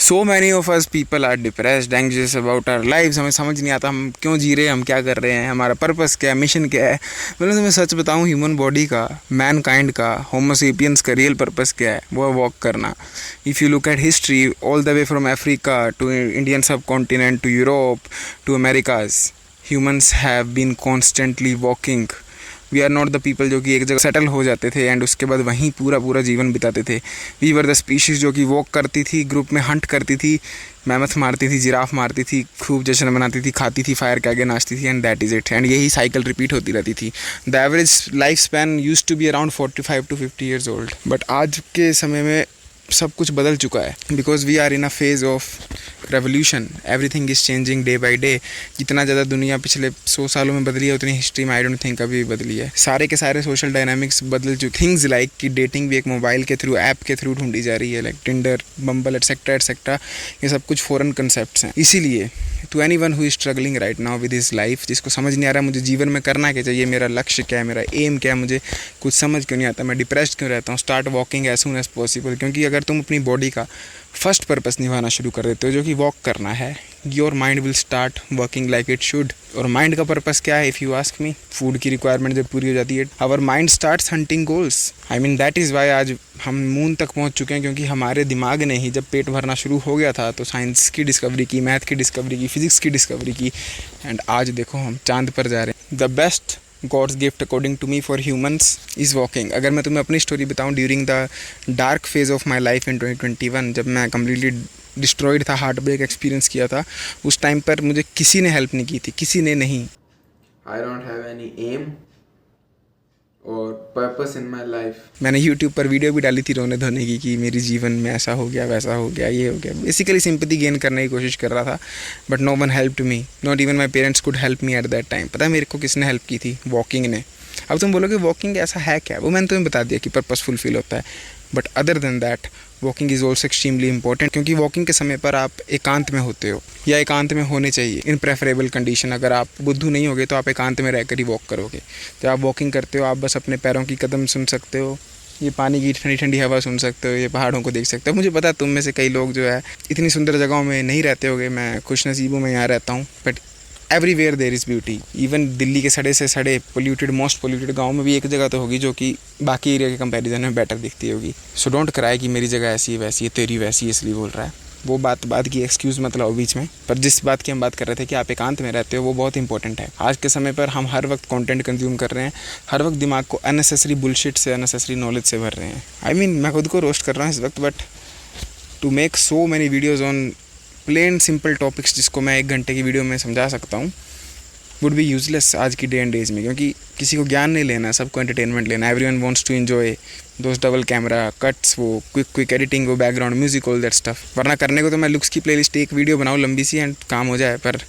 So many of us people are depressed, anxious about our lives. हमें समझ नहीं आता हम क्यों जी रहे हैं, हम क्या कर रहे हैं, हमारा पर्पस क्या है, मिशन क्या है। मतलब तुम्हें सच बताऊं, ह्यूमन बॉडी का, मैन काइंड का, होमो सेपियंस का रियल पर्पस क्या है, वो है वॉक करना। If you look at history all the way from Africa to Indian subcontinent to Europe to Americas, humans have been constantly walking. We are not the people जो कि एक जगह settle हो जाते थे एंड उसके बाद वहीं पूरा जीवन बिताते थे। वी वर द स्पीशीज़ जो कि वॉक करती थी, ग्रुप में हंट करती थी, मैमथ मारती थी, जिराफ मारती थी, खूब जश्न मनाती थी, खाती थी, फायर के आगे नाचती थी, and that is it. And यही साइकिल रिपीट होती रहती थी। The average life span use to be around 45 to 50 years old. But आज के समय में सब कुछ बदल चुका है, because we are in a phase of revolution. Everything is changing day by day. जितना ज़्यादा दुनिया पिछले 100 सालों में बदली है, उतनी हिस्ट्री में आई डोंट थिंक अभी भी बदली है। सारे के सारे सोशल डायनामिक्स बदल चुके। थिंग्स लाइक कि डेटिंग भी एक मोबाइल के थ्रू, ऐप के थ्रू ढूंढी जा रही है, like Tinder, Bumble etcetera etcetera. ये सब कुछ फॉरेन कंसेप्ट्स हैं। इसीलिए to anyone who is struggling right now with his life, जिसको समझ नहीं आ रहा मुझे जीवन में करना क्या चाहिए, मेरा लक्ष्य क्या है, मेरा एम क्या है, मुझे कुछ समझ क्यों नहीं आता, मैं डिप्रेस्ड क्यों रहता हूँ, start walking as soon as possible. क्योंकि अगर तुम अपनी बॉडी का फर्स्ट पर्पस निभाना शुरू कर देते हो, जो कि वॉक करना है, your mind will start working like it should. और माइंड का पर्पस क्या है, if you ask me? Food की रिक्वायरमेंट जब पूरी हो जाती है, our mind starts hunting goals. I mean that is why आज हम मून तक पहुंच चुके हैं, क्योंकि हमारे दिमाग ने ही जब पेट भरना शुरू हो गया था तो साइंस की डिस्कवरी की, मैथ की डिस्कवरी की, फिजिक्स की डिस्कवरी की, एंड आज देखो हम चांद पर जा रहे हैं। The best God's gift according to me for humans is walking. अगर मैं तुम्हें अपनी स्टोरी बताऊं, during the dark phase of my life in 2021, जब मैं कम्प्लीटली डिस्ट्रॉयड था, हार्ट ब्रेक एक्सपीरियंस किया था, उस टाइम पर मुझे किसी ने हेल्प नहीं की थी, किसी ने नहीं। I don't have any aim or purpose in my life. मैंने यूट्यूब पर वीडियो भी डाली थी रोने धोने की, कि मेरी जीवन में ऐसा हो गया, वैसा हो गया, ये हो गया। बेसिकली सिंपैथी गेन करने की कोशिश कर रहा था, but no one helped me, not even my parents could help me at that time. पता है मेरे को किसने हेल्प की थी? वॉकिंग ने। अब तुम बोलोगे वॉकिंग ऐसा है क्या? वो मैंने तुम्हें बता दिया कि पर्पस फुलफिल होता है, but other than that walking is also extremely important. क्योंकि वॉकिंग के समय पर आप एकांत में होते हो, या एकांत में होने चाहिए इन प्रेफरेबल कंडीशन। अगर आप बुद्धू नहीं होगे तो आप एकांत में रहकर ही वॉक करोगे। जब आप वॉकिंग करते हो, आप बस अपने पैरों की कदम सुन सकते हो, ये पानी की ठंडी ठंडी हवा सुन सकते हो, ये पहाड़ों को देख सकते हो। मुझे पता है तुम में से कई लोग जो है इतनी सुंदर जगहों में नहीं रहते होगे, मैं खुश नसीबों में यहाँ रहता हूँ, but everywhere there is beauty. Even Delhi के सड़े से सड़े पोल्यूटेड, मोस्ट पोल्यूटेड गाँव में भी एक जगह तो होगी जो कि बाकी एरिया के कंपैरिजन में बेटर दिखती होगी। सो डोंट क्राई कि मेरी जगह ऐसी है वैसी है, तेरी वैसी है इसलिए बोल रहा है। वो बात की एक्सक्यूज़ मत लाओ बीच में। पर जिस बात की हम बात कर रहे थे कि आप एकांत में रहते हो, वो बहुत इंपॉर्टेंट है। आज के समय पर हम हर वक्त कंटेंट कंज्यूम कर रहे हैं, हर वक्त दिमाग को अननेसेसरी बुलशिट से, अननेसेसरी नॉलेज से भर रहे हैं। आई मीन मैं खुद को रोस्ट कर रहा हूँ इस वक्त, but to make so many videos on plain simple topics जिसको मैं 1 घंटे की वीडियो में समझा सकता हूँ, वुड बी यूजलेस आज की डे एंड डेज में। क्योंकि किसी को ज्ञान नहीं लेना, सबको एंटरटेनमेंट लेना। Everyone wants to enjoy those double camera cuts, वो क्विक एडिटिंग, वो background music, all that stuff. वरना करने को तो मैं लुक्स की प्लेलिस्ट एक वीडियो बनाऊँ लंबी सी एंड काम हो जाए, पर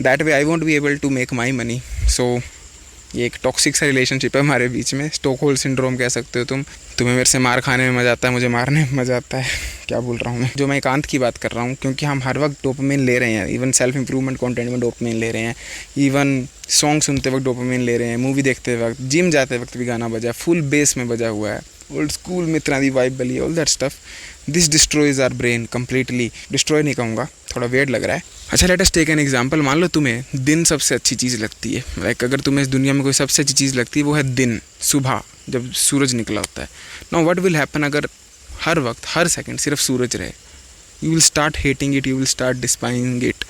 that way I won't be able to make my money. So ये एक टॉक्सिक सा रिलेशनशिप है हमारे बीच में, स्टॉकहोल्म सिंड्रोम कह सकते हो तुम। तुम्हें मेरे से मार खाने में मज़ा आता है, मुझे मारने में मज़ा आता है। क्या बोल रहा हूँ मैं? जो मैं एकांत की बात कर रहा हूँ, क्योंकि हम हर वक्त डोपामिन ले रहे हैं। इवन सेल्फ इंप्रूवमेंट कंटेंट में डोपामिन ले रहे हैं, इवन सॉन्ग सुनते वक्त डोपामिन ले रहे हैं, मूवी देखते वक्त, जिम जाते वक्त भी गाना बजा, फुल बेस में बजा हुआ है, ओल्ड स्कूल मित्रा दी वाइब बली, all that stuff. This destroys our brain completely. Destroy नहीं कहूँगा, थोड़ा वेट लग रहा है। अच्छा, let us take an example. मान लो तुम्हें दिन सबसे अच्छी चीज़ लगती है, लाइक अगर तुम्हें इस दुनिया में कोई सबसे अच्छी चीज़ लगती है, वो है दिन, सुबह जब सूरज निकला होता है। नाउ व्हाट विल हैपन अगर हर वक्त, हर सेकंड सिर्फ सूरज रहे? You will start hating it, you will start despising it.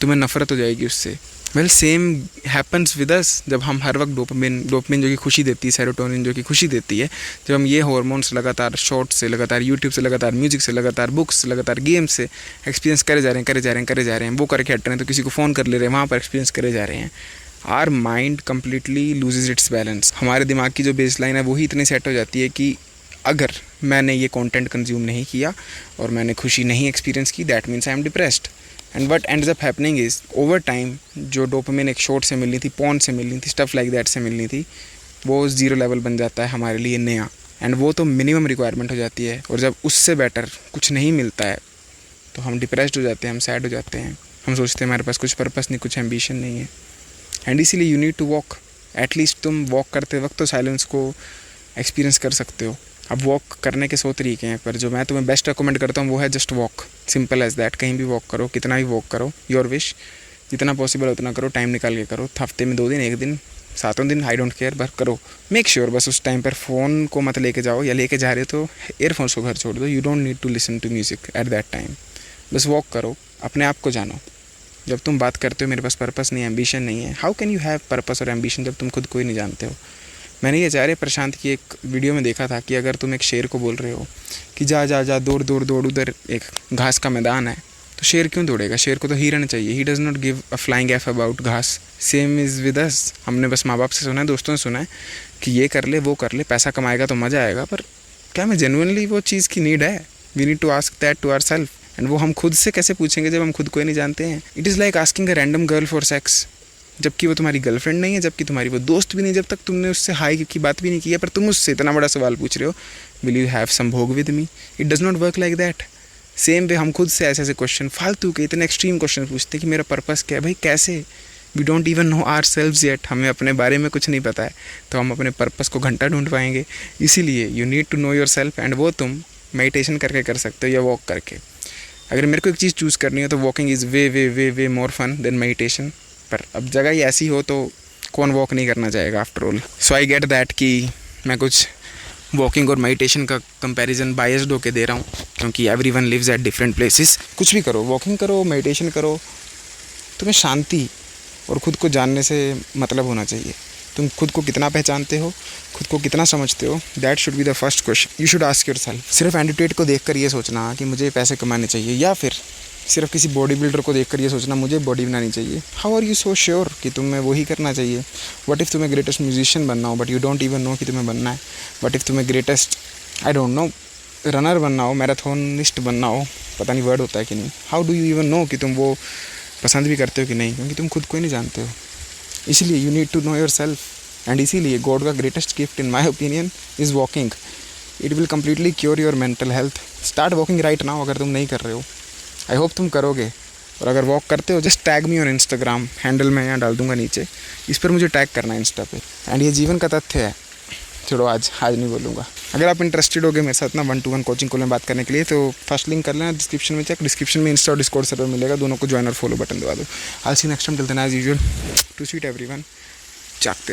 तुम्हें नफरत हो जाएगी उससे। Well same happens with us. जब हम हर वक्त डोपामिन जो कि खुशी देती है, सेरोटोनिन जो कि खुशी देती है, जब हम ये हार्मोन्स लगातार शॉर्ट से, लगातार यूट्यूब से, लगातार म्यूजिक से, लगातार बुक्स से, लगातार गेम से एक्सपीरियंस करे जा रहे हैं, वो करके हट रहे हैं, तो किसी को फ़ोन कर ले रहे हैं, वहाँ पर एक्सपीरियंस करे जा रहे हैं, our mind completely loses its balance. हमारे दिमाग की जो बेसलाइन है वही इतनी सेट हो जाती है कि अगर मैंने ये कंटेंट कंज्यूम नहीं किया और मैंने खुशी नहीं एक्सपीरियंस की, that means I am depressed. And what ends up happening is, over time जो डोपामिन एक शॉट से मिलनी थी, पॉन से मिलनी थी, स्टफ लाइक दैट से मिलनी थी, वो 0 लेवल बन जाता है हमारे लिए नया। एंड वो तो मिनिमम रिक्वायरमेंट हो जाती है। और जब उससे बेटर कुछ नहीं मिलता है तो हम डिप्रेस्ड हो जाते हैं, हम सैड हो जाते हैं, हम सोचते हैं हमारे पास कुछ पर्पस नहीं, कुछ एम्बिशन नहीं है। एंड इसीलिए you need to walk. At least तुम वॉक करते वक्त तो साइलेंस को एक्सपीरियंस कर सकते हो। अब वॉक करने के 100 तरीके हैं, पर जो मैं तुम्हें बेस्ट रिकमेंड करता हूँ वो है just walk, simple as that. कहीं भी वॉक करो, कितना भी वॉक करो, योर विश, जितना पॉसिबल उतना करो, टाइम निकाल के करो। हफ्ते में 2 दिन, 1 दिन, 7 दिन, आई डोंट केयर, पर करो। मेक श्योर बस उस टाइम पर फ़ोन को मत लेके जाओ, या लेके जा रहे हो तो एयरफोन्स को घर छोड़ दो। You don't need to listen to music at that time. बस वॉक करो, अपने आप को जानो। जब तुम बात करते हो मेरे पास पर्पस नहीं है, एम्बिशन नहीं है, how can you have purpose और एम्बिशन जब तुम खुद को ही नहीं जानते हो। मैंने ये आचार्य प्रशांत की एक वीडियो में देखा था कि अगर तुम एक शेर को बोल रहे हो कि जा जा जा, दौड़ दौड़ दौड़, उधर एक घास का मैदान है, तो शेर क्यों दौड़ेगा? शेर को तो हिरन चाहिए। He does not give a flying F about घास। Same is with us. हमने बस माँ बाप से सुना है, दोस्तों से सुना है कि ये कर ले, वो कर ले, पैसा कमाएगा तो मज़ा आएगा, पर क्या मैं जेन्युइनली वो चीज़ की नीड है? We need to ask that to ourselves. And वो हम खुद से कैसे पूछेंगे जब हम खुद को ही नहीं जानते हैं? It is like asking a random girl for sex, जबकि वो तुम्हारी गर्लफ्रेंड नहीं है, जबकि तुम्हारी वो दोस्त भी नहीं, जब तक तुमने उससे हाई की बात भी नहीं की है, पर तुम उससे इतना बड़ा सवाल पूछ रहे हो, विल यू हैव सम भोग with me? It does not work like that. Same way हम खुद से ऐसे ऐसे क्वेश्चन, फालतू के इतने एक्सट्रीम क्वेश्चन पूछते हैं कि मेरा पर्पस क्या है। भाई कैसे? We don't even know ourselves yet. हमें अपने बारे में कुछ नहीं पता है, तो हम अपने पर्पस को घंटा ढूंढ पाएंगे? इसीलिए you need to know yourself, and वो तुम मेडिटेशन करके कर सकते हो या वॉक करके। अगर मेरे को एक चीज़ चूज़ करनी है तो walking is way way way way more fun than meditation. पर अब जगह ही ऐसी हो तो कौन वॉक नहीं करना चाहेगा after all. So I get that कि मैं कुछ वॉकिंग और मेडिटेशन का कंपैरिजन बायस्ड होके दे रहा हूँ, क्योंकि everyone lives at different places. कुछ भी करो, वॉकिंग करो, मेडिटेशन करो, तुम्हें शांति और खुद को जानने से मतलब होना चाहिए। तुम खुद को कितना पहचानते हो, खुद को कितना समझते हो, that should be the first question you should ask yourself. सिर्फ एंटिट्यूड को देखकर ये सोचना कि मुझे पैसे कमाने चाहिए, या फिर सिर्फ किसी बॉडी बिल्डर को देखकर ये सोचना मुझे बॉडी बनानी चाहिए। How are you so sure कि तुम्हें वही करना चाहिए? व्हाट इफ़ तुम्हें ग्रेटेस्ट म्यूजिशियन बनना हो but you don't even know कि तुम्हें बनना है? व्हाट इफ़ तुम्हें greatest I don't know runner बनना हो, मैराथोनिस्ट बनना हो, पता नहीं वर्ड होता है कि नहीं? How do you even know कि तुम वो पसंद भी करते हो कि नहीं? क्योंकि तुम खुद को ही नहीं जानते हो। इसीलिए you need to know yourself, and इसीलिए गॉड का greatest gift in my opinion is walking. It will completely cure your mental health. Start walking right now अगर तुम नहीं कर रहे हो। आई होप तुम करोगे। और अगर वॉक करते हो just tag me on Instagram, handle मैं यहाँ डाल दूंगा नीचे, इस पर मुझे टैग करना है इंस्टा पे। एंड ये जीवन का तथ्य है। छोड़ो, आज नहीं बोलूँगा। अगर आप इंटरेस्टेड होगे मेरे साथ ना 1-to-1 कोचिंग कॉल में बात करने के लिए, तो फर्स्ट लिंक कर लेना डिस्क्रिप्शन में। चेक डिस्क्रिप्शन में इंस्टा और डिस्कॉर्ड सर्वर मिलेगा, दोनों को ज्वाइन और फॉलो बटन दबा दो। I see next time, till then as usual, to sweet everyone, जागते रहो।